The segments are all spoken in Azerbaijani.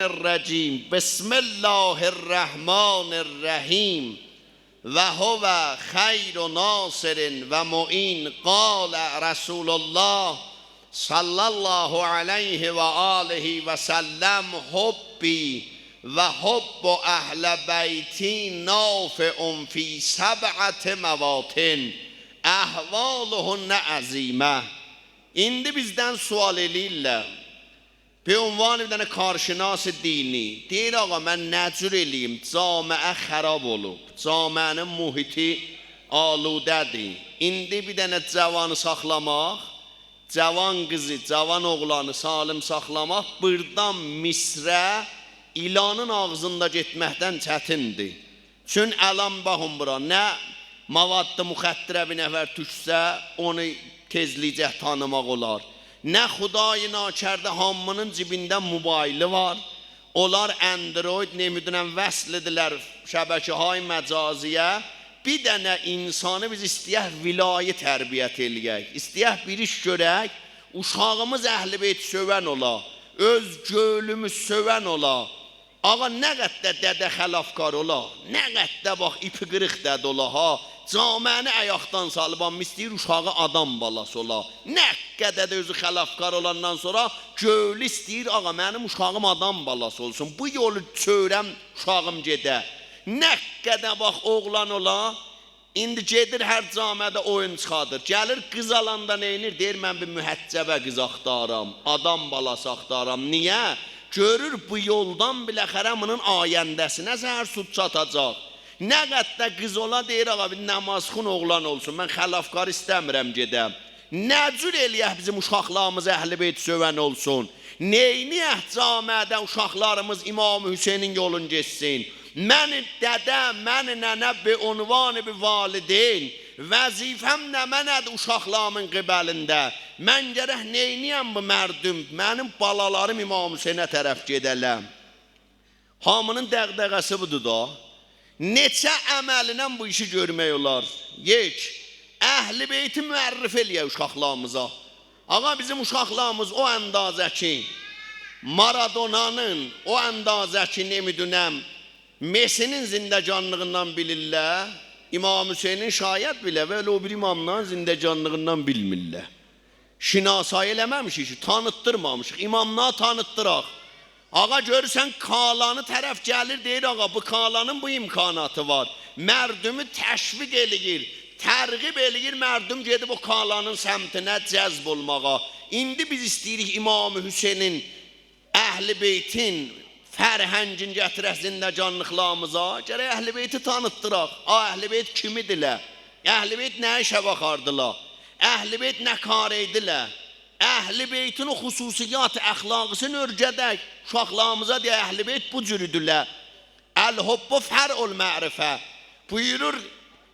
الرجیم بسم الله الرحمن الرحیم و هو خیر ناصر و معین قال رسول الله صلی الله علیه و آله و سلم حبی و حب اهل بیتی نافع فی سبعت مواطن احوالهن عظیمه. İndi bizden sual eləyirlər. Bir ünvan bir dənə karşınas dini. Deyir ağa mən nəcür eləyim, camiə xarab olub, camiənin muhiti aludədir. İndi bir dənə cavanı saxlamaq, cavan qızı, cavan oğlanı salim saxlamaq buradan Misrə ilanın ağzında getməkdən çətindir. Çün əlam baxın bura, nə mavadda müxəttirə bir nəfər düşsə onu tezlicə tanımaq olar. Nə Xuday nakərdə hamının cibində mobaylı var. Onlar Android nemidunən vəsl edilər şəbəkəhay məcaziyə. Bir dənə insanı biz istəyək vilayı tərbiyyət eləyək. İstəyək bir iş görək. Uşağımız əhl-i beyt sövən ola. Öz gölümüz sövən ola. Ağa nə qədər dədə xəlafkar ola. Nə qədər bax ipi qırıq dədə ola ha. Caməni ayaqdan salıban istəyir uşağı adam balası ola. Nə qədər də özü xəlafkar olandan sonra göylü istəyir ağa mənim uşağım adam balası olsun. Bu yolu çörəm uşağım gedə. Nə qədər bax oğlan ola. İndi gedir hər camiədə oyun çıxadır. Gəlir qız alanda neynir? Deyir mən bir mühəccəbə qız axtaram. Adam balası axtaram. Niyə? Görür bu yoldan biləxərə bunun ayəndəsinə zəhər sud çatacaq. Nə qədər qız ola deyir ağa bir namazxun oğlan olsun. Mən xəlafkar istəmirəm gedəm. Nəcür eləyək bizim uşaqlarımız əhl-i beyt sövən olsun. Neyniyək camiədə uşaqlarımız İmam Hüseynin yolun geçsin. Mən dədə, mən nənə bi unvanı bi valideyn. Vəzifəm nə mənədir uşaqlarımın qibəlində. Mən gərək neyniyəm bu mərdüm. Mənim balalarım İmam Hüseynə tərəf gedələm. Hamının dəqdəqəsi budur da. Neçə əməlinə bu işi görmək olar. Yek, əhl-i beyti müərrif eləyək uşaqlarımıza. Ağa bizim uşaqlarımız o əndazə ki, Maradona'nın o əndazə ki, nemidünəm, Messi'nin zindəcanlığından bilirlər, İmam Hüseynin şayət bilə və o bir imamdan zindəcanlığından bilmirlər. Şinasay eləməmişik, tanıttırmamışıq, imamına tanıttıraq. Ağa görürsən kalanı tərəf gəlir deyir ağa bu kalanın bu imkanatı var. Mərdümü təşviq eləyir, tərğib eləyir mərdüm gedib o kalanın səmtinə cəzb olmağa. İndi biz istəyirik İmam Hüseynin əhl-i beytin fərhəngin gətirək zindəcanlıqlarımıza. Gərək əhl-i beyti tanıttıraq. Əhl-i beyt kimidirlər? Əhl-i beyt nə işə baxardılar? Əhl-i beyt nə kar eydilər? Əhl-i beytin o xüsusiyyat əxlaqısını örgədək. Uşaqlarımıza deyə əhl-i beyt bu cürüdürlər. Əl-hubbu fər'ul mərifə. Buyurur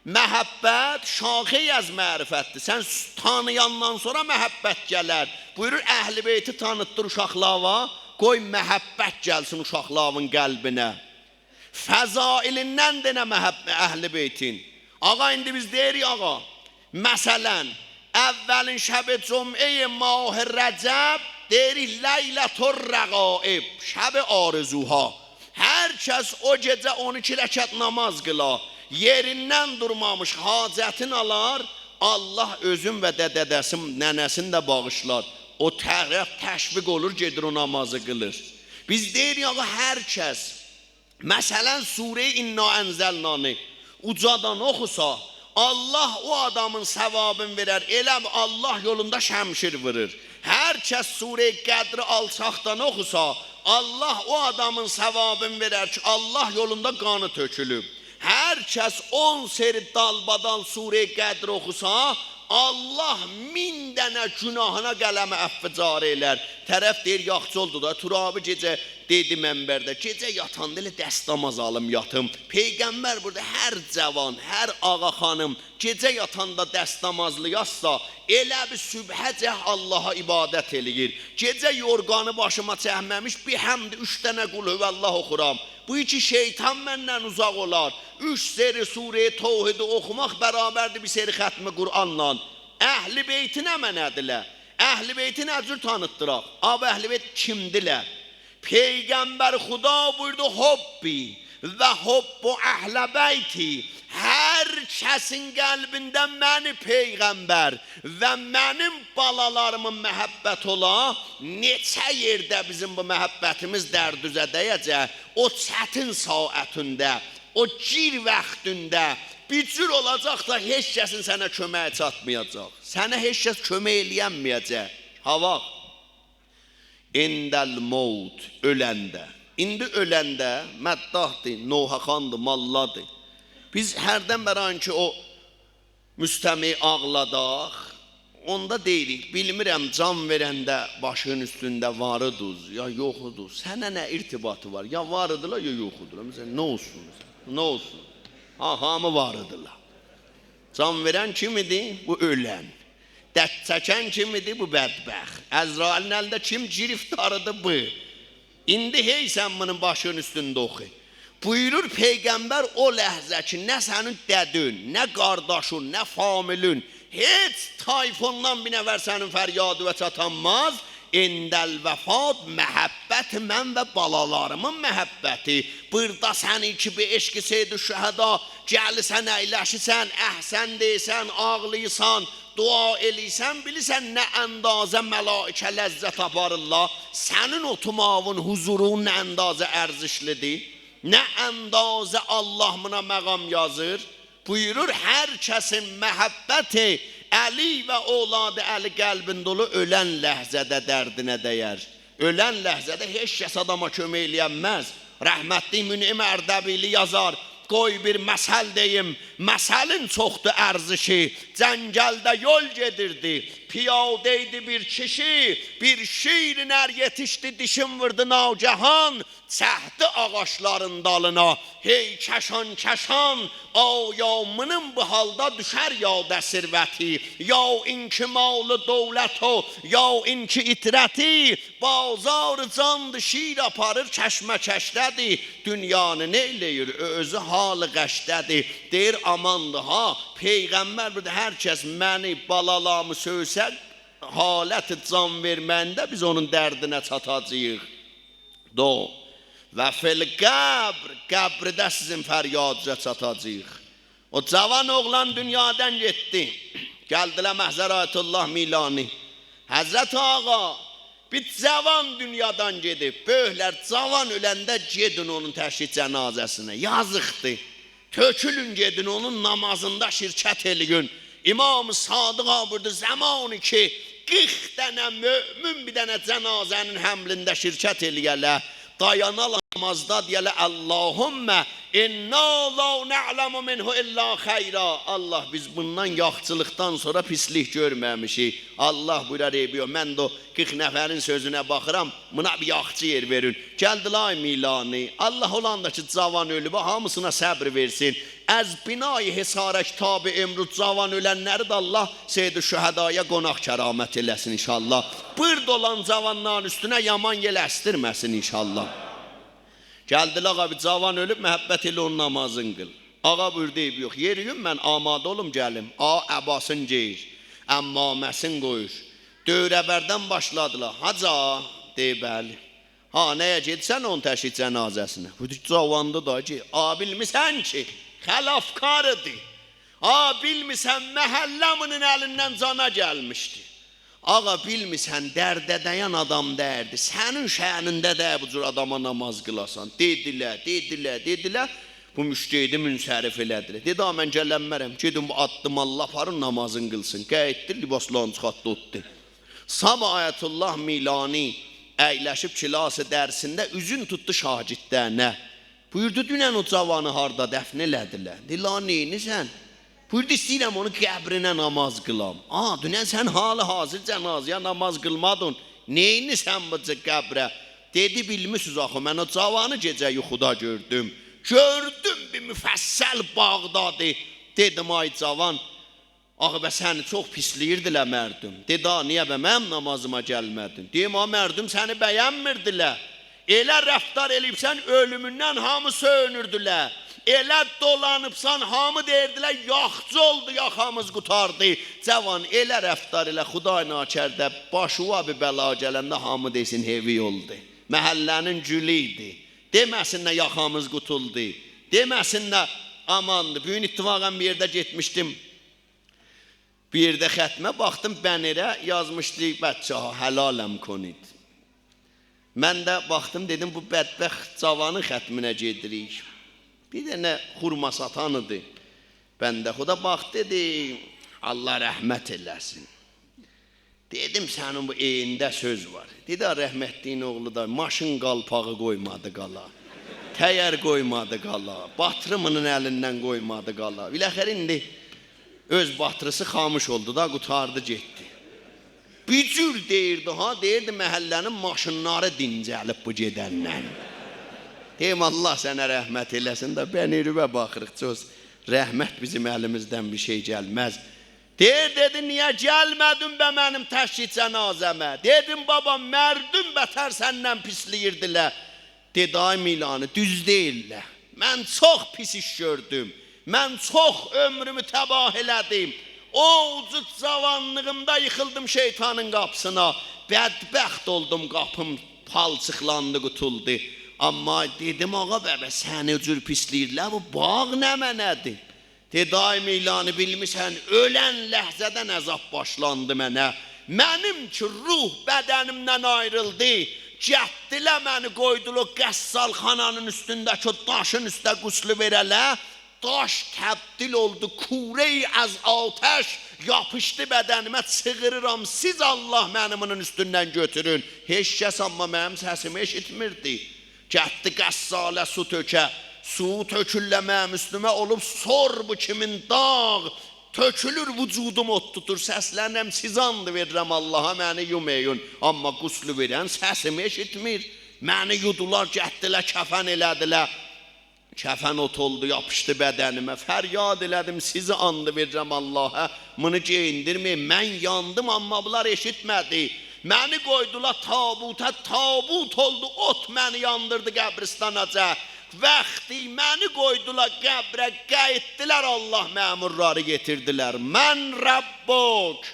məhəbbət şaxey az mərifətdir. Sən tanıyandan sonra məhəbbət gələr. Buyurur əhl-i beyti tanıtdır uşaqlara. Qoy məhəbbət gəlsin uşaqların qəlbinə. Fəzailindən denə əhl-i beytin. Ağa indi biz deyirik ağa. Məsələn əvvəlin şəb-i cüm'e mah rəcəb deyirik leylətur rəqaib, şəb-i arzuha. Hər kəs o gecə 12 rəkət namaz qıla, yerindən durmamış hacətin alar, Allah özün və dədədəsin, nənəsin də bağışlar. O tərəf təşviq olur, gedir o namazı qılır. Biz deyirik ağa hər kəs, məsələn Sure-i İnna Ənzəlnanı ucadan oxusa, Allah o adamın səvabını verər, elə Allah yolunda şəmşir vurur. Hər kəs Sure-i Qədri alçaqdan oxusa, Allah o adamın səvabını verər ki, Allah yolunda qanı tökülüb. Hər kəs 10 seri dalbadal Sure-i Qədri oxusa, Allah 1000 dənə günahına qələmə əffə cari elər. Tərəf deyir, yaxçı oldu da, Turabi gecə dedi mənbərdə, gecə yatanda elə dəstəmaz alım yatım. Peyğəmbər burada hər cavan, hər ağa xanım gecə yatanda dəstəmazlı yazsa, elə bir sübhəcə Allaha ibadət eləyir. Gecə yorğanı başıma çəkməmiş, bir həmdə 3 dənə qul hüvəllah oxuram. Bu iki şeytan məndən uzaq olar. 3 seri Sure-i Tevhidi oxumaq bərabərdir bir seri xətmi Qur'anla. Əhl-i beyti nə mənədirlər? Əhl-i beyti nə cür tanıtdıraq? Əhl-i beyt kimdirlər? Peygamber Xuda buyurdu hobbi və hobbu əhlə beyti. Hər kəsin qəlbində məni Peyğəmbər və mənim balalarımın məhəbbət ola, neçə yerdə bizim bu məhəbbətimiz dərdüzə dəyəcək, o çətin saətində, o gir vaxtında bir cür olacaq da heç kəsin sənə köməyə çatmayacaq. Sənə heç kəs kömək eləyənməyəcək. Hava. İndəl mevt, öləndə. İndi öləndə məddahdır, nohaxandır, malladır. Biz hərdən bəran ki o müstəmi ağladaq, onda deyirik, bilmirəm can verəndə başın üstündə varıdız ya yoxudur. Sənə nə irtibatı var? Ya varıdırlar ya yoxudur. Məsələn, nə olsun? Nə olsun? Hamı varıdırlar. Can verən kimidir? Bu ölən. Dərd çəkən kimidir? Bu bədbəxt. Əzrailin əlində kim giriftarıdır? Bu. İndi hey sən bunun başın üstündə oxu. Buyurur Peygamber o ləhzə ki, nə sənin dədün, nə qardaşın, nə familün, heç tayfondan bir nəfər sənin fəryadı və çatanmaz. İndəl vəfat məhəbbət mən və balalarımın məhəbbəti. Burada səni ki bir eşqi seydi şəhəda, gəlisən, əyləşisən, əhsən deysən, ağlıysan, dua eləysən, bilirsən nə əndazə mələikə ləzzət aparırlar. Sənin otumağın huzurun nə əndazə ərzişlidir. Nə əndazə Allah buna məqam yazır. Buyurur hər kəsin məhəbbəti Əli və oğladı Əli qəlbin dolu ölən ləhzədə dərdinə dəyər. Ölən ləhzədə heç kəs adama kömək eləyənməz. Rəhmətli Münim Ərdəbili yazar. Qoy bir məsəl deyim, məsəlin çoxdur ərzişi. Cəngəldə yol gedirdi, piyadeydi bir kişi, bir şirin ər yetişdi, dişin vurdu nagahan, çəhdi ağaçların dalına. Hey kəşan kəşan, ayamının bu halda düşər ya dəsirvəti, ya inki malı dövlət o, ya inki itrəti, bazar candı şir aparır kəşməkəşdədir, dünyanı neyləyir, özü halı qəşdədir, deyir amandı ha, Peyğəmbər burada hər kəs məni balalamı söysək, haləti can verməndə biz onun dərdinə çatacağıq. Və fil qəbr, qəbrdə sizin fəryadca çatacağıq. O cavan oğlan dünyadan getdi. Gəldilər Məhzər Ayətullah Milani. Həzrət ağa, bir cavan dünyadan gedib. Böyüklər cavan öləndə gedin onun təşhid cənazəsinə. Yazıqdır. Tökülün gedin onun namazında şirkət eləyin. İmam-ı Sadıqa burada zamanı ki 40 dənə mömin bir dənə cənazənin həmlində şirkət eləyərlər. Dayanalar namazda deyələ Allahümmə inna la na'lamu minhu illa xeyra. Allah biz bundan yaxçılıqdan sonra pislik görməmişik. Allah buyurar eybiyor. Mən də o 40 nəfərin sözünə baxıram. Buna bir yaxçı yer verin. Gəldilər Milani. Allah olan da ki cavan ölüb hamısına səbr versin. Əz binayı hesara kitabı emrud cavan ölənləri də Allah Seyyid-i Şühədaya qonaq kəramət eləsin inşallah. Bırd olan cavanların üstünə yaman yel əstirməsin inşallah. Gəldilər ağa bir cavan ölüb məhəbbət ilə onun namazını qıl. Ağa buyurdu eyb yox. Yeriyim mən amadə olum gəlim. Əbasın geyir. Əmmaməsin qoyur. Dövrəbərdən başladılar. Haca deyib bəli. Ha nəyə gedsən onun təşhid cənazəsinə. Bu cavandı da ki. Bilmisən ki xəlafkarıdır. Bilmisən məhəlləminin əlindən cana gəlmişdi. Ağa bilmisən dərdə dayan adam dərdi. Sənin şənində də bu cür adama namaz qılasan. Dedilər. Bu müştehidi münsərif elədilər. Dedi mən gələnmərəm. Gedin bu addım Allah aparın namazın qılsın. Qayıtdı libaslarını çıxartdı otdu. Sabah Ayətullah Milani əyləşib kilası dərsində üzün tutdu şagirtlərinə. Buyurdu dünən o cavanı harda dəfn elədilər. Dedi neynisən? Buyurdu istəyirəm onu qəbrinə namaz qılam. Dünən sən halı hazır cənazəyə namaz qılmadın. Neyini sən bu qəbrə? Dedi bilmişsiniz axı mən o cavanı gecə yuxuda gördüm. Gördüm bir müfəssəl Bağdadı. Dedim ay cavan, axı bə səni çox pisləyirdilər mərdüm. Dedi niyə bə mənim namazıma gəlmədin? Deyim mərdüm səni bəyənmirdilər. Elə rəftar eləyibsən ölümündən hamı söyünürdülər. Elə dolanıbsan hamı deyirdilər yaxçı oldu yaxamız qutardı. Cavan elə rəftar elə Xuday nakərdə başıva bir bəla gələndə hamı desin hevi oldu. Məhəllənin gülü idi. Deməsinlər yaxamız qutuldu. Deməsinlər amandı. Bugün ittifaqən bir yerdə getmişdim. Bir yerdə xətmə baxdım, bənərə yazmışdı, bəccəha həlaləm konid. Mən də baxdım, dedim, bu bədbəxt cavanın xətminə gedirik. Bir dənə xurma satanıdır. Bəndə xuda bax, dedi, Allah rəhmət eləsin. Dedim, sənin bu eyində söz var. Dedi, rəhmətliyin oğlu da maşın qalpağı qoymadı qala. Təyər qoymadı qala. Batırımının əlindən qoymadı qala. Biləxər indi öz batırısı xamış oldu da, qutardı getdi. Bir cür deyirdi, deyirdi məhəllənin maşınları dincəlib bu gedəndən. Deyim, Allah sənə rəhmət eləsin də, bənirüvə baxırıq, çox rəhmət bizim əlimizdən bir şey gəlməz. Dedi, niyə gəlmədin bə mənim təşhid cənazəmə? Dedim, baba, mərdüm bətər səndən pisliyirdilər. Dedi, ay Milanı, düz deyirlər. Mən çox pis iş gördüm. Mən çox ömrümü təbah elədim. O ucud cavanlığımda yıxıldım şeytanın qapısına. Bədbəxt oldum, qapım palçıqlandı, qutuldu. Amma dedim, ağa bəbə, səni cür pisliyirlər, bu bağ nə mənədir? Dedi, ay Milanı, bilmirsən, ölən ləhzədən əzab başlandı mənə. Mənim ki, ruh bədənimdən ayrıldı. Cətdilə məni qoydular qəssalxananın üstündəki o daşın üstə quslu verələ. Daş təbdil oldu, kure-i az ateş yapışdı bədənimə, çığırıram, siz Allah mənim onun üstündən götürün. Heç kəs amma mənim səsimi eşitmirdi. Gətdi qəssalə su tökə, su töküllə mənim üstümə olub, sor bu kimin dağ, tökülür vücudum ot tutur, səslənəm, siz andı verirəm Allaha, məni yumayın. Amma quslu verən səsimi eşitmir. Məni yudular, gətdilər, kəfən elədilər. Kəfən ot oldu, yapışdı bədənimə. Fəryad elədim, sizi andı verirəm Allaha. Bunu geyindirməyin. Mən yandım, amma bunlar eşitmədi. Məni qoydular tabuta, tabut oldu, ot məni yandırdı qəbristanaca. Vaxti məni qoydular qəbrə, qayıtdılar, Allah məmurları getirdilər. Mən Rabbuk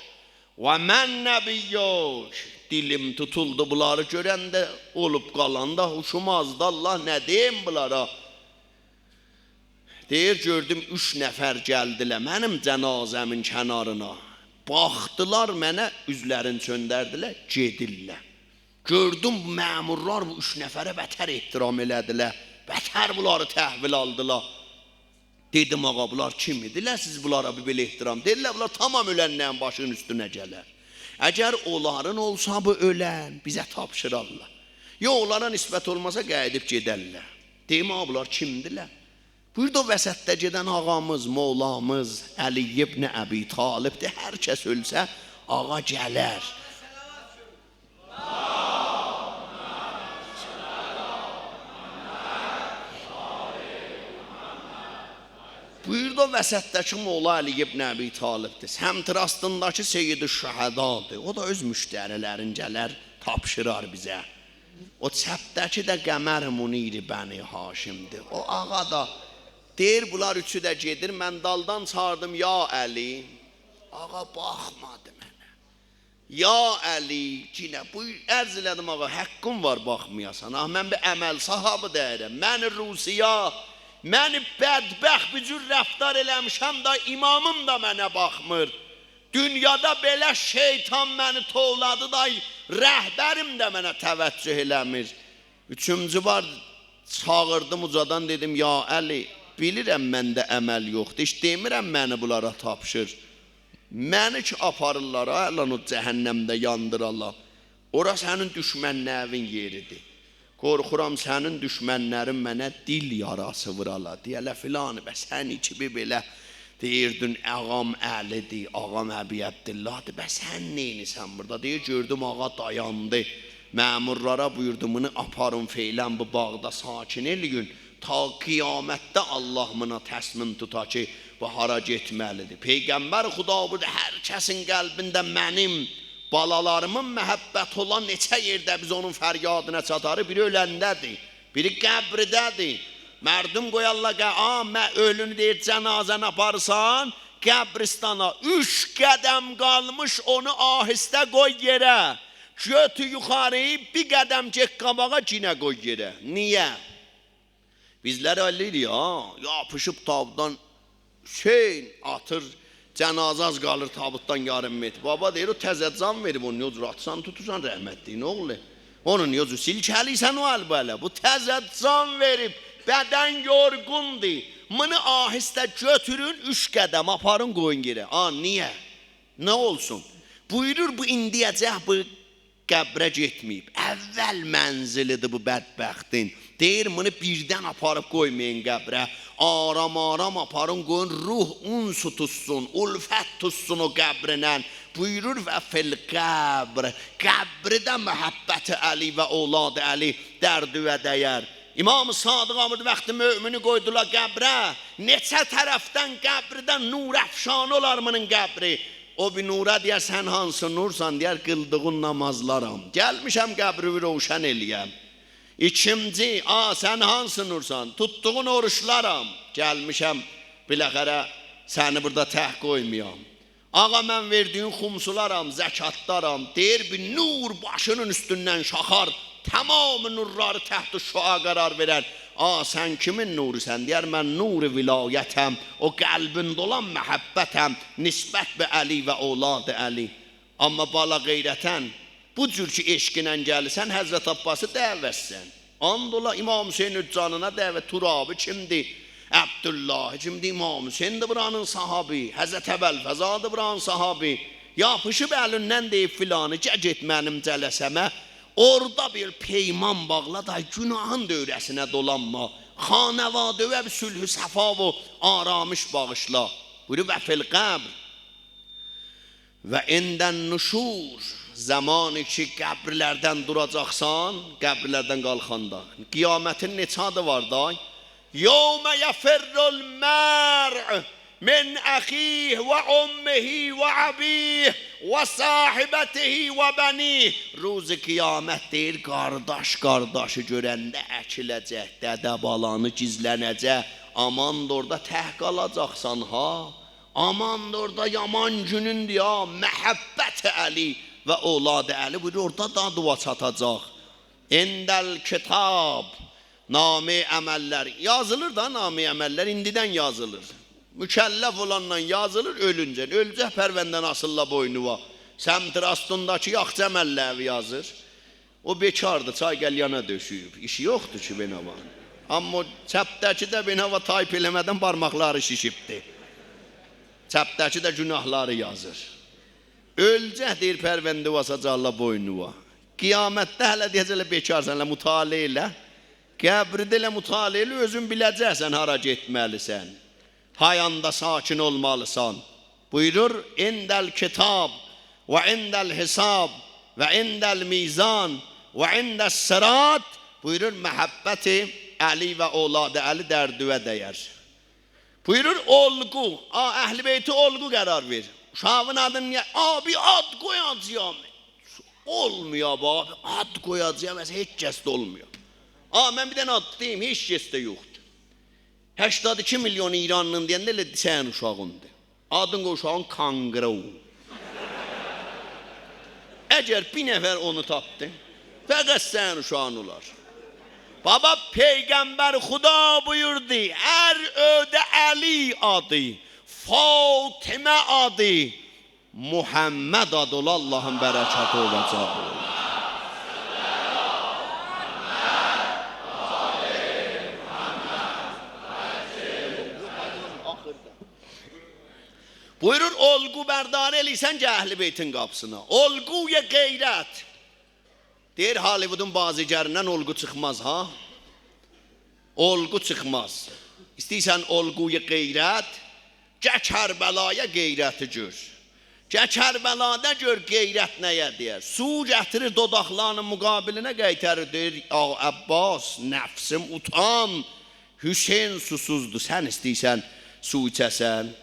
və mən Nəbiyyuk. Dilim tutuldu bunları görəndə, olub qalanda huşum azdı. Allah nə deyim bunlara? Deyir, gördüm, 3 nəfər gəldilər mənim cənazəmin kənarına. Baxdılar mənə, üzlərini çöndərdilər, gedirlər. Gördüm, məmurlar bu 3 nəfərə bətər ehtiram elədilər. Bətər bunları təhvil aldılar. Dedim, ağa, bunlar kim idilər, siz bunlara bir belə ehtiram? Deyirlər, bunlar tamam ölənlərin başının üstünə gələr. Əgər onların olsa bu ölən, bizə tapşırarlar. Yox, onlara nisbət olmasa qayıdıb gedərlər. Deyim, ağa, bunlar kimdilər? Burada vəsətdə gedən ağamız, Mevlamız Əli ibn Əbi Talibdir. Hər kəs ölsə, ağa gələr. Burada vəsətdəki Mevla Əli ibn Əbi Talibdir. Həmtirastındakı Seyyid-i Şəhədadır. O da öz müştərilərin gələr, tapşırar bizə. O çəpdəki də Qəmər Munir Bəni Haşimdir. O ağa da deyir, bunlar üçü də gedir, mən daldan çağırdım, ya Əli, ağa baxmadı mənə. Ya Əli, cinə, bu ərz elədim, ağa, həqqım var baxmayasan, mən bir əməl sahabı deyirəm, məni Rusiya, məni bədbəxt bir cür rəftar eləmişəm da, imamım da mənə baxmır. Dünyada belə şeytan məni tovladı da, rəhbərim də mənə təvəccüh eləmir. Üçüncü var, çağırdım ucadan, dedim, ya Əli, bilirəm məndə əməl yoxdur, heç demirəm məni bunlara tapşır. Məni ki aparırlar, ələn o cəhənnəmdə yandırarlar. Ora sənin düşmənlərin yeridir. Qorxuram sənin düşmənlərin mənə dil yarası vırala. Deyələ filanı, bə sən kimi belə deyirdin, ağam Əlidir, ağam Əbi Əbdillahdır, bə sən neynisən burada? Deyir, gördüm ağa dayandı. Məmurlara buyurdum, bunu aparın feylən bu bağda sakin eləyin. Ta qiyamətdə Allah buna təsmin tuta ki, bu hara getməlidir. Peyğəmbər Xuda burada hər kəsin qəlbində mənim, balalarımın məhəbbət olan neçə yerdə biz onun fəryadına çatarı, biri öləndədir, biri qəbridədir. Mərdum qoyarlar, ölünü deyir, cənazəni aparsan, qəbristana 3 qədəm qalmış onu ahistə qoy yerə. götü yuxarı, bir qədəm get qabağa cinə qoy yerə. Niyə? Bizlər öylədir ya, yapışıb tabutdan atır, cənazaz qalır tabutdan yarım metr. Baba deyir, o təzə can verib, onu yoz atsan, tutursan rəhmətli, nə oğlu? Onun yozu silkəliysən o əlbələ, bu təzə can verib, bədən yorğundur. Bunu ahistə götürün, 3 qədəm aparın qoyun yerə. Niyə? Nə olsun? Buyurur, bu indiyəcək bu qəbrə getməyib. Əvvəl mənzilidir bu bədbəxtin. Deyir, bunu birdən aparıb qoymayın qəbrə. Aram aparın qoyun, ruh unsu tutsun, ulfət tutsun o qəbrinən. Buyurur və fil qəbr, qəbridə məhəbbəti Əli və oğladı Əli dərdüvə dəyər. İmam-ı Sadıq Amid vaxtı mömini qoydular qəbrə. Neçə tərəfdən qəbridən nur əfşan olar bunun qəbri. O bir nura deyər, sən hansı nursan, deyər, qıldığın namazlaram. Gəlmişəm qəbri roşən eləyəm. İkinci, sən hansı nursan, tutduğun oruçlaram. Gəlmişəm, biləxərə səni burada təh qoymayam. Ağa, mən verdiyin xumsularam, zəkatdaram. Deyir, bir nur başının üstündən şaxar, tamamı nurları təht-i şua qərar verər. Sən kimin nurusən? Deyər, mən nur-i vilayətəm, o qəlbində olan məhəbbətəm, nisbət və Əli və oğladı Əli. Amma bala qeyrətən, bu cür ki eşqinə gəlirsən, Həzrət Abbası dəvətsən. Andola İmam Hüseyin Üccanına dəvət, Turabı kimdir? Abdullah kimdir? İmam Hüseyindir buranın sahabi, Həzrət Əbəlfəzadır buranın sahabi. Yapışıb əlindən deyib filanı, get mənim cələsəmə, orada bir peyman bağla da günahın dövrəsinə dolanma. Xanəvadə və sülhü səfa və aramış bağışla. Buyurur, və fil qəbr və indən nuşur, zamanı ki qəbirlərdən duracaqsan, qəbirlərdən qalxanda. Qiyamətin neçə adı var da? Yevmə yəfirrul mər'u min əxih və ummihi və abih və sahibətihi və bənih. Ruzi qiyamət deyir, qardaşı görəndə əkiləcək, dədə balanı gizlənəcək. Aman da orada təh qalacaqsan ha. Aman da orada yaman günündür ya. Məhəbbət-i Əli və oğladı Əli buyurur, orada da dua çatacaq. İndəl kitab, nami əməllər. Yazılır da nami əməllər, indidən yazılır. Mükəlləf olandan yazılır, ölüncə. Ölcək pərvəndən asılla boynuva. Səmt rastındakı yaxçı əməlləvi yazır. O bekardır, çay qəlyana döşüyüb. İşi yoxdur ki benava. Amma çəpdəki də benava tayp eləmədən barmaqları şişibdir. Çəpdəki də günahları yazır. Ölcək deyir pərvəndə vasacaqla boynuva. Qiyamətdə hələ deyəcəklə bekarsan, hələ mütale elə. Qəbridə elə mütale elə, özün biləcəksən hara getməlisən. Hayanda sakin olmalısan. Buyurur, indəl kitab və indəl hesab və indəl mizan və indəl sırat. Buyurur, məhəbbəti Əli və oğladı Əli dərdüvə dəyər. Buyurur, olgu, əhl-i beyti olgu qərar ver. Uşağın adını niyə? Abi ad qoyacağım. Olmuyor abi, ad qoyacağım, heç kəsdə olmuyor. Mən bir dənə ad deyim, heç kəsdə yoxdur. 82 milyon İranlının deyəndə elə sən uşağındır. Adın uşağın Kanqrov. Əgər bir nəfər onu tapdı, fəqət sən uşağın olar. Baba Peygamber Xuda buyurdu, her öde Ali adı, Fatıma adı, Muhammed adı Allah'ın berekatı olacak. Buyurur, olgu berdar eliysen Əhl-i Beytin qapısına. Olguya qeyrət. Deyir, Hollywoodun bazıcərindən olgu çıxmaz ha. Olgu çıxmaz. İstəyirsən olguya qeyrət, gəl Kərbəlaya qeyrəti gör. Gəl Kərbəlada gör qeyrət nəyə deyər. Su gətirir dodaqlarının müqabilinə qaytarır. Deyir, Abbas, nəfsim utan. Hüseyin susuzdur, sən istəyirsən su içəsən.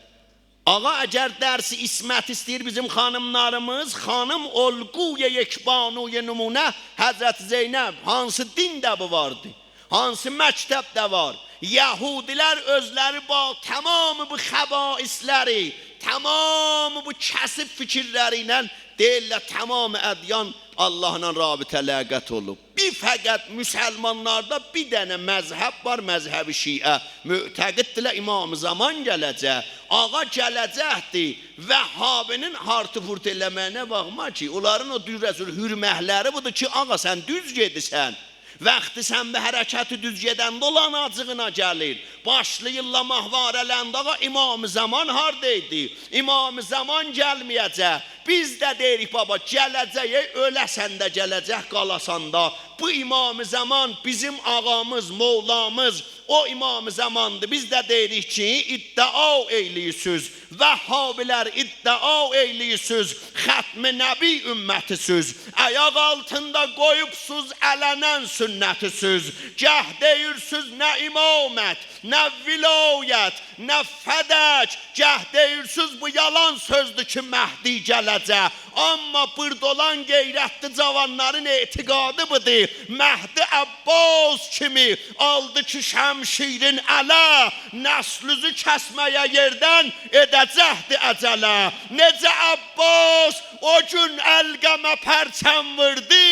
Ağa, əgər dərsi ismət istəyir bizim xanımlarımız, xanım olguya yekbanuya nümunə Həzrət Zeynəb, hansı dində bu vardı, hansı məktəbdə var. Yahudilər özləri tamamı bu xəbaisləri, tamamı bu kəsib fikirləri ilə deyirlər, tamamı ədyan Allahla rabitə ləqət olub. Bir fəqət müsəlmanlarda bir dənə məzhəb var, məzhəb-i şiə. Mütəqiddirlər İmam-ı Zaman gələcək. Ağa gələcəkdir. Vəhhabinin hartı-furt eləməyinə baxma ki, onların o dürrəzül hürməhləri budur ki, ağa sən düz gedirsən. Vaxtı sən bir hərəkəti düz gedəndə olan acığına gəlir. Başlayırlar mahvarələndə ağa İmam-ı Zaman haradaydı? İmam-ı Zaman gəlməyəcək. Biz də deyirik baba, gələcək, öləsən də gələcək, qalasan da. Bu İmam-ı Zaman bizim ağamız, Mevlamız, o İmam-ı Zamandır. Biz də deyirik ki, iddia eyliyirsiniz. Vəhhabilər iddia eyliyirsiniz. Xətm-i Nəbi ümmətisiz. Ayaq altında qoyubsuz ələnən sünnətisiz. Gəh deyirsiniz nə imamət, nə vilayət, nə fədək. Gəh deyirsiniz bu yalan sözdür ki, Məhdi gələcək. Amma burada olan qeyrətli cavanların etiqadı budur. Məhdi Abbas kimi aldı ki şəmşirin ələ, nəslüzü kəsməyə yerdən edəcəkdi əcələ. Necə Abbas o gün əlqəmə pərçəm vurdu,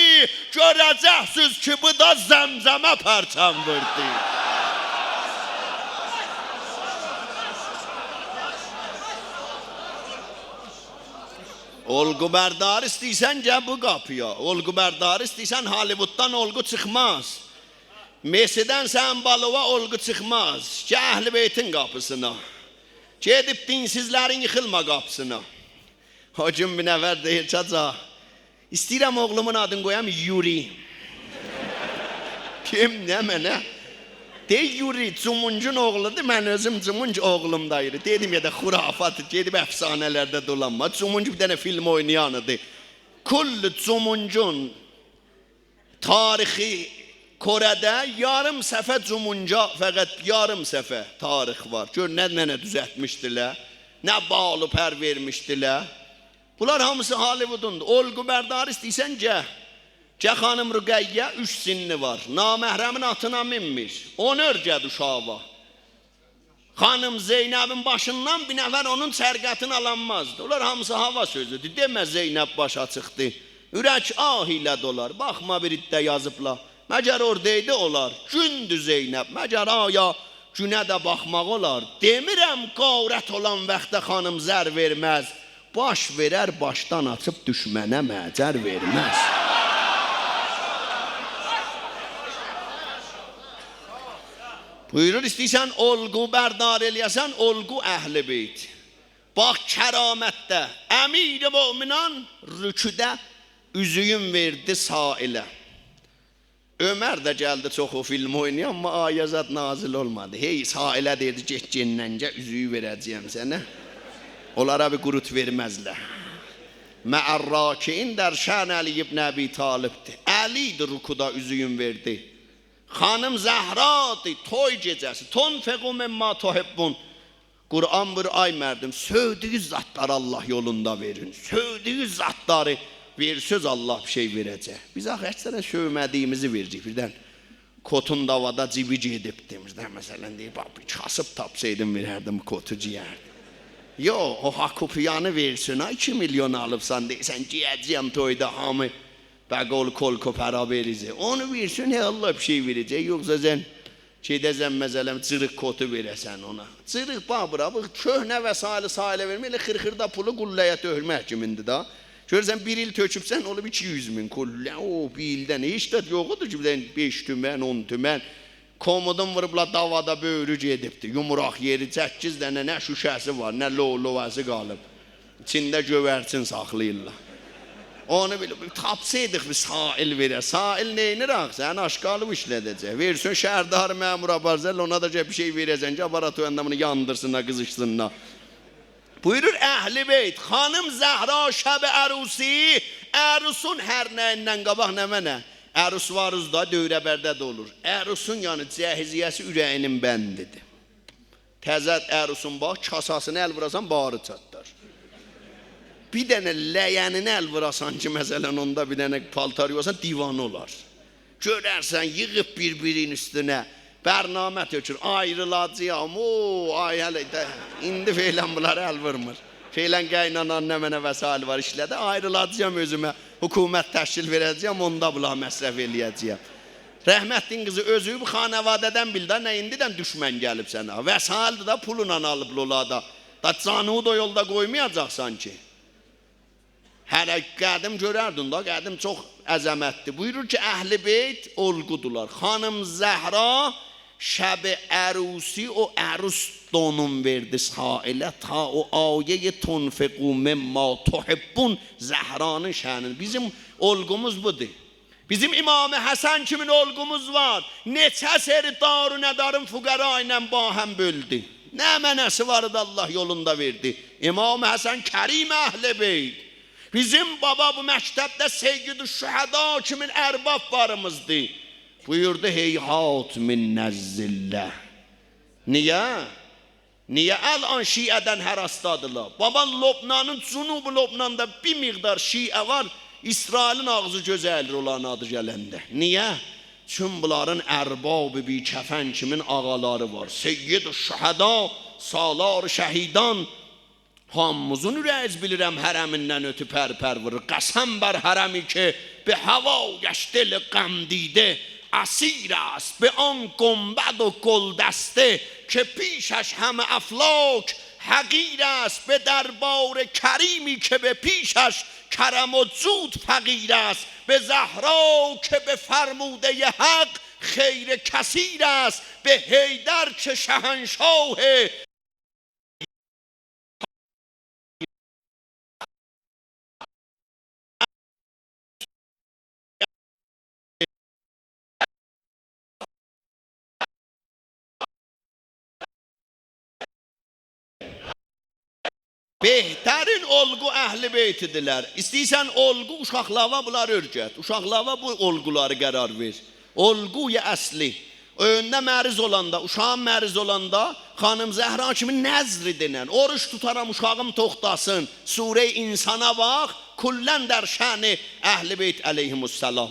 görəcəksiniz ki bu da zəmzəmə pərçəm vurdu. Olgu bərdar istəysən gəl bu qapıya. Olgu bərdar istəysən Hollywooddan olgu çıxmaz. Mesidən sən balova olgu çıxmaz. Gəl Əhl-i Beytin qapısına. Gedib dinsizlərin yıxılma qapısına. O gün bir nəfər deyir çaca, istəyirəm oğlumun adını qoyam Yuri. Kim nə mənə? Dey Yuri, Cumuncun oğludur, mən özüm Cumunc oğlumdayır. Dedim ya da xurafat, gedib əfsanələrdə dolanma. Cumunc bir dənə film oynayanıdır. Kullu Cumuncun tarixi Kore'də yarım səfə Cumunca, fəqət yarım səfə tarix var. Gör nə düzəltmişdilər, nə bağlı pər vermişdilər. Bunlar hamısı Hollywoodundur. Olgu bərdar istəysən gəl. Gəl xanım Rüqəyyə 3 sinni var. Naməhrəmin atına minmiş. 10 örgəd uşağı. Xanım Zeynəbin başından bir nəfər onun sərqətini alanmazdı. Onlar hamısı hava sözüdür. Demə Zeynəb başa çıxdı. Ürək ah ilə dolar. Baxma bir iddə yazıblar. Məgər oradaydı olar. Gündür Zeynəb. Məgər aya günə də baxmaq olar. Demirəm qavrət olan vaxtda xanım zər verməz. Baş verər başdan açıb düşmənə məcər verməz. Buyurur istəysən olgu bərdar eləyəsən, olgu Əhl-i Beyt. Bax kəramətdə, əmir-i möminan rüküdə üzüyün verdi sailə. Ömər də gəldi çox o film oynayan, amma ayəzat nazil olmadı. Hey sailə deyirdi, get cennəncə üzüyü verəcəyəm sənə. Onlara bir qurut verməzlər. Məərrakiin der şən Əli ibn Əbi Talibdir. Əlidir rükuda üzüyün verdi. Xanım Zəhradır, toy gecəsi. Tonfequ memma tuhibbun. Qur'an bir ay mərdim. Sövdüyüz zatları Allah yolunda verin. Sövdüyüz zatları versiz Allah bir şey verəcək. Biz əksərən sövmədiyimizi verəcək. Birdən kotun davada cibi gedibdi. Məsələn deyib, kasıb tapsaydım verərdim kotu ciyərdim. Yo, o hakupiyanı versin. 2 milyon alıbsan deysən, giyəcəyəm toyda hamı. Bəqol kolko para verecek. Onu versin ya Allah bir şey verecek. Yoksa sen şeydəsən məsələn cırıq kotu verəsən ona. Cırıq babıra bu köhnə vəsaili sahilə vermə elə xırxırda pulu qulləyə töhülmək kimindir da. Görürsən bir il tökübsən olub 200 min qullə. O bir ildən heç də yoxudur ki 5 tümən 10 tümən. Komodun vurubla davada böyrü gedibdi. Yumuraq yeri 8 dənə nə şüşəsi var nə lovası qalıb. İçində gövərçin saxlayırlar. Onu bilib, tapsaydıq bir sail verər. Sail neyinir ağ? Sən aşqalıb işlədəcək. Versin şəhərdar məmura barzəl, ona da bir şey verəsən ki, aparatı öndəmini yandırsınlar, qızışsınlar. Buyurur Əhl-i Beyt, xanım Zəhra şəb-i ərusi, ərusun hər nəyindən qabaq nə mənə? Ərus varız da, dövrəbərdə də olur. Ərusun yəni cəhiziyəsi ürəyinin bəndidir. Təzət ərusun bax, kasasını əl vurasan, bağrı çatlar. Bir dənə ləyənini əl vurasan ki, məsələn, onda bir dənə paltar yoxsan, divan olar. Görərsən, yığıb bir-birinin üstünə, bərnamə tökür, ayrılacağım, ay hələ, indi feylən bunları əl vurmur. Feylən qaynanan nə mənə vəsail var işlədə, ayrılacağım özümə, hökumət təşkil verəcəyəm, onda bula məsrəf eləyəcəyəm. Rəhmətlin qızı özü bu xanavadədən bildi, nə indidən düşmən gəlib sənə. Vəsaildir da pulunla alıb lolada. Da canını da yolda qoymayacaqsan ki. Hələ qədim görərdin da, qədim çox əzəmətdir. Buyurur ki, Əhl-i Beyt olqudular. Xanım Zəhra şəb-i ərusi o ərus donum verdi sailə ta o ayə-i tunfiqu mimma tuhibbun Zəhranın şənini. Bizim olqumuz budur. Bizim İmam-ı Həsən kimin olqumuz var? Neçə seri daru nədarın fuqara ilə bahəm böldü. Nə mənəsi vardı Allah yolunda verdi. İmam-ı Həsən Kərim Əhl-i Beyt. Bizim baba bu məktəbdə Seyyid-i Şühəda kimin ərbab varımızdı. Buyurdu heyhat min nəzzillə. Niyə? Niyə əl-an şiədən hərasdadılar? Baban Lobnanın, Cunub-u Lobnanda bir miqdar şiə var. İsrailin ağzı gözəldir olan adı gələndə. Niyə? Çün bunların ərbab-ı bi kəfən kimin ağaları var. Seyyid-i Şühəda, salar-ı şəhidan. Hamımızın ürəyiz bilirəm hərəmindən ötü pər-pər vurur. Qəsəm bər hərəmi ki, bi hava gəşdil qəmdidə اسیر است به آن گنبد و گلدسته که پیشش همه افلاک حقیر است به دربار کریمی که به پیشش کرم و جود فقیر است به زهرا که به فرموده حق خیر کثیر است به حیدر که شهنشاه Behtarin olgu Əhl-i Beytidirlər. İstəyirsən olgu uşaqlava bunları örgət. Uşaqlava bu olguları qərar ver. Olguya əsli. Önündə məriz olanda, uşağın məriz olanda xanım Zəhra kimi nəzri denən. Oruç tutaram uşağım toxtasın. Surə-i insana bax. Kullən dər şəni Əhl-i Beyt əleyhimussalam.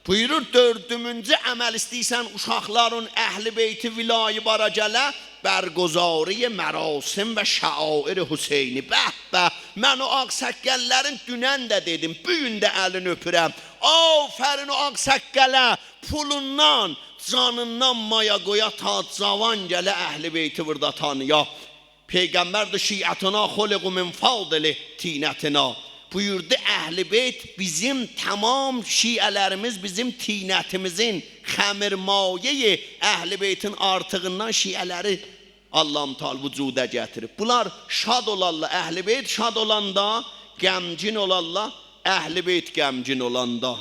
Buyurur dördümüncü əməl istəyirsən uşaqların Əhl-i Beyti vilayı bara gələ. Bərgozari mərasim və şəair Hüseyni. Bəh, mən o ağsaqqəllərin dünən də dedim, bugün də əlini öpürəm. Afərin o ağsaqqələ, pulundan, canından maya qoya ta cavan gələ Əhl-i Beyti burada tanıya. Peyğəmbər də şiətina xuliqu min fadili tinətina. Buyurdu Əhl-i Beyt bizim tamam şiələrimiz bizim tinətimizin xəmirmayeyi Əhl-i Beytin artığından şiələri Allah-u Teala vücuda gətirib. Bunlar şad olarlar, Əhl-i Beyt şad olanda, qəmcin olarlar, Əhl-i Beyt qəmcin olanda.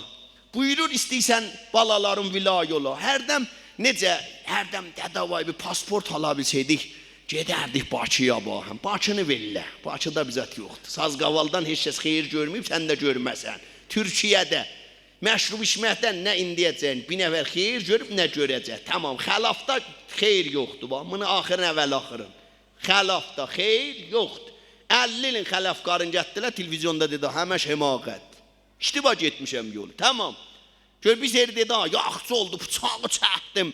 Buyurur istəyirsən balaların vilayı ola. Hərdəm necə, hərdəm dədavay bir pasport ala bilsəydik, gedərdik Bakıya baxım. Bakını verirlər. Bakıda bizət yoxdur. Sazqavaldan heç kəs xeyir görməyib, sən də görməsən. Türkiyədə məşrub içməkdən nə indiyəcəkən, bir nəfər xeyir görüb, nə görəcək. Tamam, xəlafda xeyir yoxdur. Bunu axırın əvvəl axırın. Xəlafda xeyir yoxdur. 50 ilin xələfqarın gətdilər, televiziyonda dedi, həməş həmaqət. İştiba getmişəm yolu. Tamam. Gör bir seyir dedi, yaxşı oldu, bıçağı çəkdim.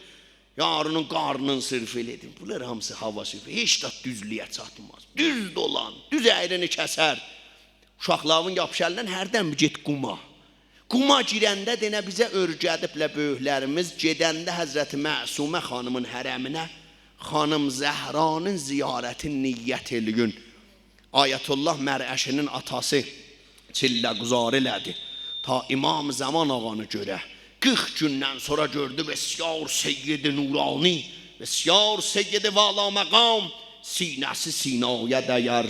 Yarının qarnını sırf elədim. Bunlar hamısı hava sürfü. Heç də düzlüyə çatmaz. Düz dolan, düz əyrini kəsər. Uşaqların yapışəlindən hərdən bir get quma. Quma girəndə denə bizə örgədiblə böyüklərimiz, gedəndə Həzrəti Məsumə xanımın hərəminə, xanım Zəhranın ziyarətin niyyət eləyin. Ayətullah Mərəşinin atası çillə quzar elədi. Ta İmam Zaman ağanı görə. 40 gündən sonra gördü bəsyar seyyid-i nurani, bəsyar seyyid-i vala məqam, sinəsi sinaya dəyər,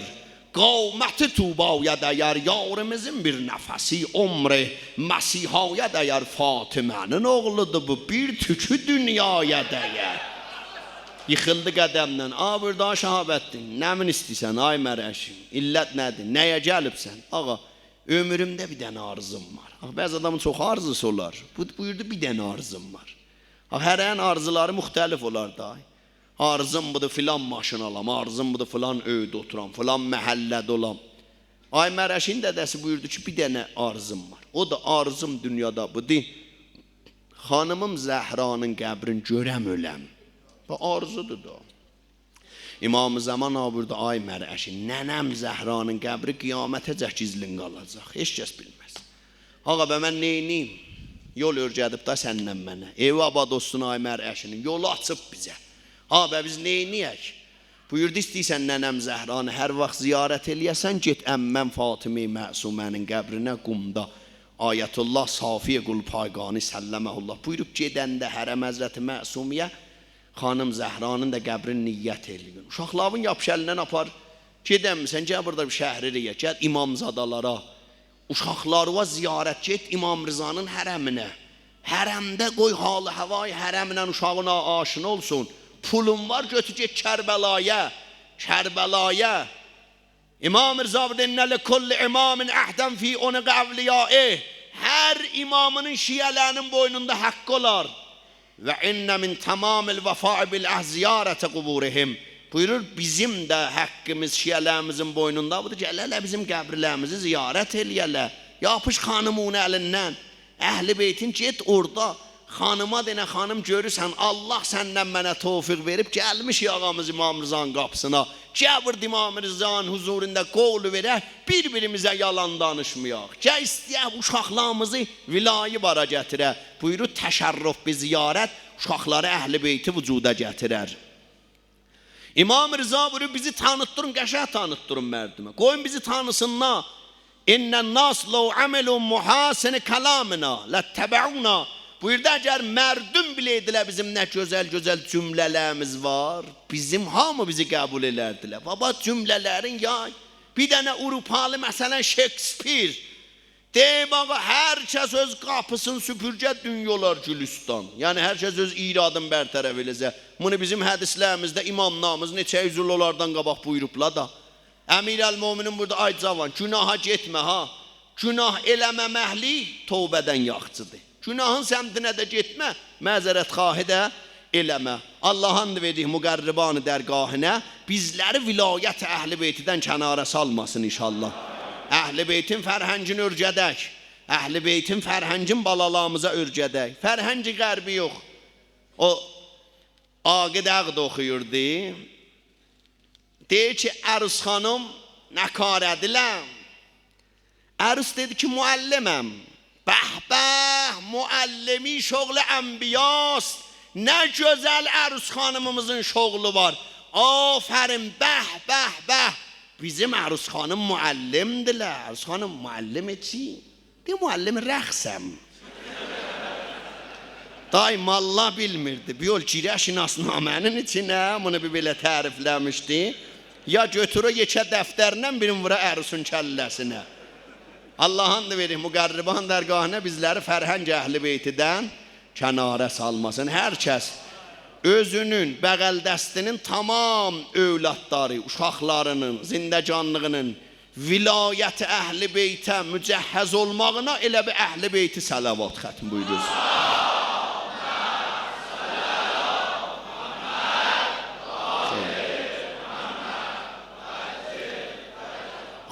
qaməti tubaya dəyər, yarımızın bir nəfəsi umri, məsihaya dəyər, Fatimənin oğludur bu, bir tükü dünyaya dəyər. Yıxıldı qədəmdən, burada şəhabətdin, nəmin istəyirsən, ay Mərəşim, illət nədir, nəyə gəlibsən? Ağa, ömrümdə bir dənə arzum var. Bəzi adamın çox arzusu olar. Buyurdu bir dənə arzum var. Hərənin arzuları müxtəlif olar da. Arzum budur filan maşın alam, arzum budur filan öydə oturam, filan məhəllədə olam. Ay Mərəşin dədəsi buyurdu ki bir dənə arzum var. O da arzum dünyada budur. Xanımım Zəhranın qəbrin görəm öləm. Bu arzudur da. İmam-ı Zaman buyurdu, ay Mərəşin, nənəm Zəhranın qəbri qiyamətəcək gizlin qalacaq. Heç kəs bilməz. Ağa be mən neyniyim? Yol örgədib da səndən mənə. Evi abad olsun ay mərəşinin. Yolu açıb bizə. Ağa be biz neyniyək? Buyurdu istəyirsən nənəm Zəhranı hər vaxt ziyarət eləyəsən, get əmməm Fatime-i Məsumənin qəbrinə qumda. Ayətullah Safiyə Qul Payqani səlləməhullah. Buyurub gedəndə hərəm Həzrəti Məsumiyə xanım Zəhranın da qəbrin niyyət eləyin. Uşaqların yapış əlindən apar. Gedəmsən, gəl burada bir şəhriyə, gəl İmamzadalara. Uşaqlarına ziyarət get İmam Rızanın hərəminə. Hərəmdə qoy halı havayı hərəminə uşağına aşina olsun. Pulun var götür get Kərbəlaya. Kərbəlaya. İmam Rıza dinlə kulli imamin əhdən fi unuq əvliyai. Hər imamının şiyələrinin boynunda haqqı olar. Və innə min tamamil vəfai bil əhziyarətə quburihim. Buyurur bizim də haqqımız şiyələrimizin boynunda budur. Gələlə bizim qəbirlərimizi ziyarət eləyələ. Yapış xanımın əlindən. Əhl-i beytin get orada. Xanıma denə xanım görürsən Allah səndən mənə tövfiq verib gəlmiş ağamız İmam Rıza'nın qapısına. Gəbird İmam Rıza'nın huzurunda qovlu verək bir-birimizə yalan danışmayaq. Gəl istəyək uşaqlarımızı vilayı bara gətirə. Buyurur təşərrüf bir ziyarət uşaqları əhl-i beyti vücuda gətirər. İmam Rıza buyurur bizi tanıtdırın, qəşəng tanıtdırın mərdimə. Qoyun bizi tanısınlar. İnnən nas lau amelun muhasini kalamina ləttəbəuna. Buyurdu əgər mərdum biləydilə bizim nə gözəl-gözəl cümlələrimiz var, bizim hamı bizi qəbul elədilər. Baba cümlələrin yay. Bir dənə Avropalı məsələn Shakespeare. Deyib ağa hər kəs öz qapısını süpürgə dünyolar Gülistan. Yəni hər kəs öz iradını bərtərəf eləsə. Bunu bizim hədislərimizdə imamlarımız neçə yüzüllərdən qabaq buyurublar da. Əmir əl-Müminin burada ay cavan, günaha getmə ha. Günah eləməməkli tövbədən yaxçıdır. Günahın səmtinə də getmə, məzərət xahi də eləmə. Allah'ın verdiği müqərribanı dərgahına bizləri vilayət əhl-i beytidən kənara salmasın inşallah. Əhl-i beytin fərhəngini örgədək. Əhl-i beytin fərhəngin balalarımıza örgədək. Fərhəngi qərbi yox. O Aqid Əqd oxuyurdu. Deyir ki, Ərus xanım nə kar ediləm? Ərus dedi ki, müəlliməm. Bəh-bəh, müəllimi şoğlu ənbiyast. Nə gözəl Ərus xanımımızın şoğlu var. Afərin, bəh-bəh-bəh. Bizim Ərus xanım müəllimdilər. Ərus xanım müəllim etsi. Deyir, müəllim rəxsəm. Daim Allah bilmirdi. Bir yol girəşinasnamənin içinə bunu bir belə tərifləmişdi. Ya götürü yekə dəftərlə birin vura Ərusun kəlləsinə. Allah'ın da verir müqərriban dərgahına bizləri fərhəng əhl-i beytidən kənara salmasın. Hər kəs özünün, bəğəldəstinin tamam övladları, uşaqlarının, zindəcanlığının vilayət əhl-i beytə mücəhhəz olmağına elə bir əhl-i beyti salavat xətm buyururuz.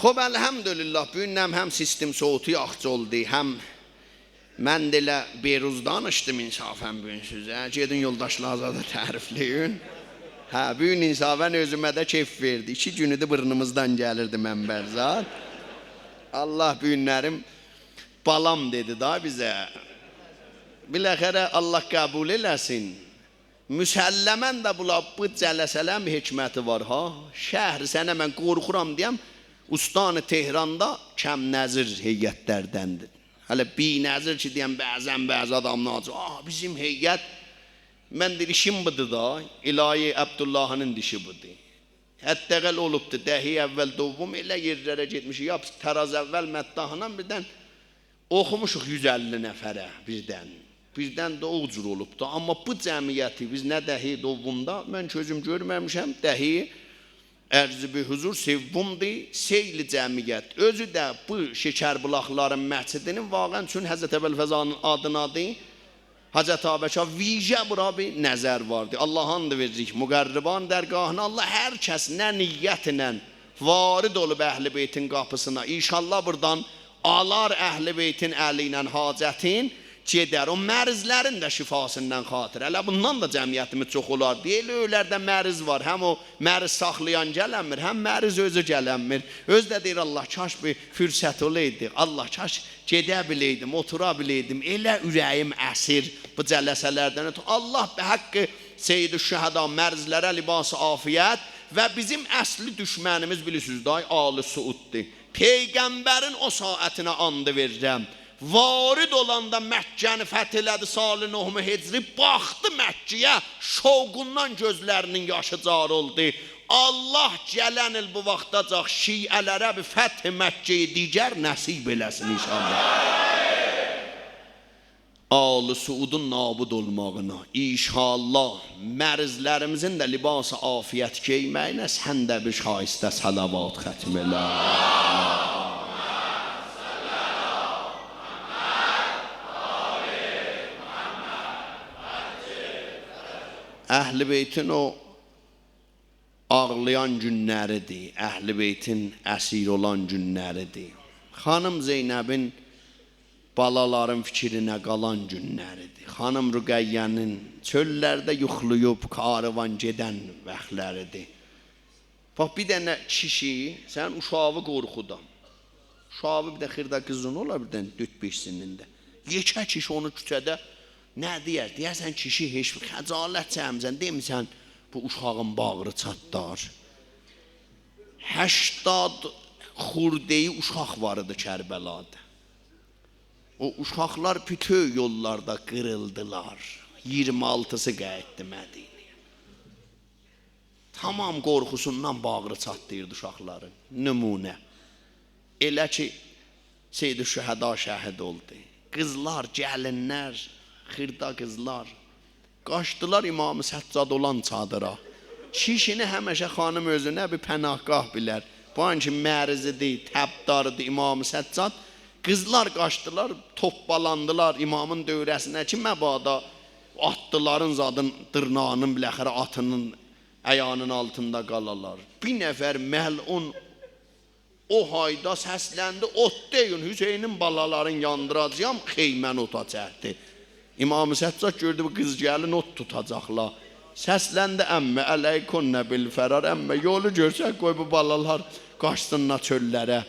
Xob, elhamdülillah, bu günəm həm sistem soğutu yaxşı oldu, həm mən də elə beruz danışdım insafən bu gün sizə. Gedin yoldaşlarınıza da tərifləyin. Bu gün insafən özümə də keyf verdi. 2 günü də burnumuzdan gəlirdi mənbərzat. Allah bu günlərim balam dedi da bizə. Biləxərə Allah qəbul eləsin. Müsəlləmən də bu cələsələm hikməti var ha. Şəhri sənə mən qorxuram deyəm. Ustanı Tehranda kəm nəzir heyyətlərdəndir. Hələ binəzir ki deyəm bəzən adamlar bizim heyyət mən deyir işim budur da İlahi Abdullah'ın dişi budur. Hətta qəl olubdu dəhi əvvəl dovum elə yerlərə getmişik. Ya təraz əvvəl məddahla birdən oxumuşuq 150 nəfərə birdən də o cür olubdu. Amma bu cəmiyyəti biz nə dəhi dovumda mən közüm görməmişəm dəhi Ərzi bir huzur sevbumdur, seyli cəmiyyət. Özü də bu Şəkərbulaqların məscidinin vaqən üçün Həzrət Əbəlfəzanın adınadır. Həzrət Abəkə vicə bura bir nəzər vardı. Allah'ın da veririk müqərriban dərgahına. Allah hər kəs nə niyyətlə varid olub əhl-i beytin qapısına. İnşallah buradan alar əhl-i beytin əli ilə hacətin. gedər. O mərzlərin də şifasından xatir. Hələ bundan da cəmiyyətimiz çox olar. Deyil, öylərdə məriz var. Həm o məriz saxlayan gələnmir, həm məriz özü gələnmir. Öz də deyir, Allah, kaş bir fürsət olaydı. Allah, kaş gedə biləydim, otura biləydim. Elə ürəyim əsir bu cələsələrdən. Allah be haqqı Seyyid-i Şühəda mərzlərə libas-ı afiyət və bizim əsli düşmənimiz bilirsiniz, day Ali Suuddur. Peyğəmbərin o saətinə andı verirəm. Varid olanda Məkkəni fəth elədi salı 9 hicri, baxdı Məkkiyə, şovqundan gözlərinin yaşı car oldu. Allah gələn il bu vaxtacaq şiələrə bir fəth Məkkiyi digər nəsib eləsin inşallah. Ali Suudun nabud olmağına inşallah mərzlərimizin də libas-ı afiyət geyməyinə sən də bir şaistə salavat xətm elə. Əhl-i Beytin o ağlayan günləridir, Əhl-i Beytin əsir olan günləridir. Xanım Zeynəbin balaların fikrinə qalan günləridir. Xanım Rüqəyyənin çöllərdə yuxlayıb karvan gedən vaxtləridir. Bax, bir dənə kişi, sən uşağı qorxudan. Uşağı bir də xırda qızın ola bir dənə 4-5 sinində. Yekə kişi onu küçədə nə deyər? Deyərsən kişi heç bir xəcalət çəmsən, demirsən bu uşağın bağrı çatdar. 80 xurdeyi uşaq var idi Kərbəlada. O uşaqlar bütün yollarda qırıldılar. 26'sı qayıtdı Mədinəyə. Tamam qorxusundan bağrı çatlayırdı uşaqların. Nümunə. Elə ki Seyyid-i Şühəda şəhid oldu. Qızlar, gəlinlər, xırda qızlar qaçdılar İmam-ı Səccad olan çadıra. Kişini həmişə xanım özünə bir pənahgah bilər. Bu anki mərizidir, təbdarıdır İmam-ı Səccad. Qızlar qaçdılar, topbalandılar imamın dövrəsinə ki, məbada atdıların zadın dırnağının biləxərə atının ayağının altında qalalar. Bir nəfər məlun o hayda səsləndi, ot deyin, Hüseynin balaların yandıracağım, xeymən ota çəkdi. İmam-ı Səccad gördü, bu qız gəlin ot tutacaqlar. Səsləndi, əmmə, əleykunnə bil fərar, əmmə, yolu görsək qoy bu balalar qaçsınlar çöllərə.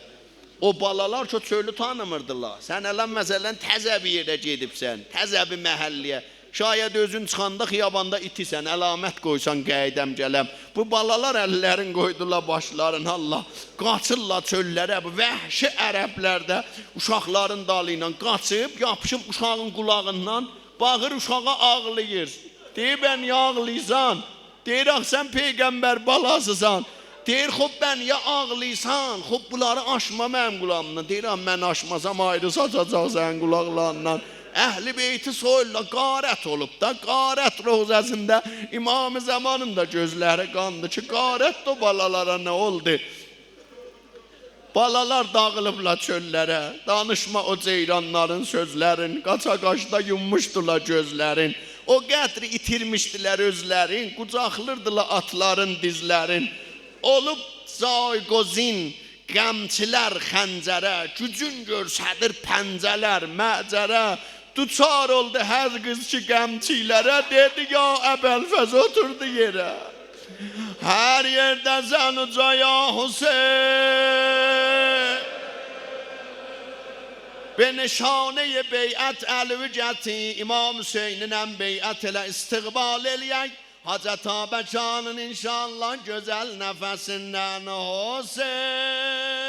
O balalar çok çölü tanımırdılar. Sən elə məsələn təzə bir yerdə gedibsən, təzə bir məhəlliyə. Şayət özün çıxanda xiyabanda itisən, əlamət qoysan qəydəm gələm. Bu balalar əllərin qoydular başlarına, Allah. Qaçırlar çöllərə, bu vəhşi ərəblərdə uşaqların dalı ilə qaçıb, yapışıb uşağın qulağından, bağır uşağa ağlayır. Deyir, ben niyə ağlayırsan? Deyir, sən Peyğəmbər balasısan. Deyir, xop ben ya ağlıysan, xop bunları aşma mənim qulağımdan. Deyirəm, mən aşmasam ayrı saçacaq sənin qulaqlarından. Əhl-i Beyti soyla qarət olub da, qarət rohzəsində İmam-ı Zamanın da gözləri qandı ki, qarət o balalara nə oldu? Balalar dağılıblar çöllərə, danışma o ceyranların sözlərin, qaça-qaçda yummuşdular gözlərin. O qədri itirmişdilər özlərin, qucaqlırdılar atların dizlərin. Olub zayqozin, qəmçilər xəncərə, gücün görsədir pəncələr, məcərə. Duçar oldu hər qız ki qəmçilərə, dedi ya Əbəlfəz oturdu yerə. Hər yerdə sən uca ya Hüseyin. Be nişanə beyət əlvücəti, İmam Hüseyninəm beyət elə istiqbal eləyək. Hacət Abəkanın inşallah gözəl nəfəsindən Hüseyin.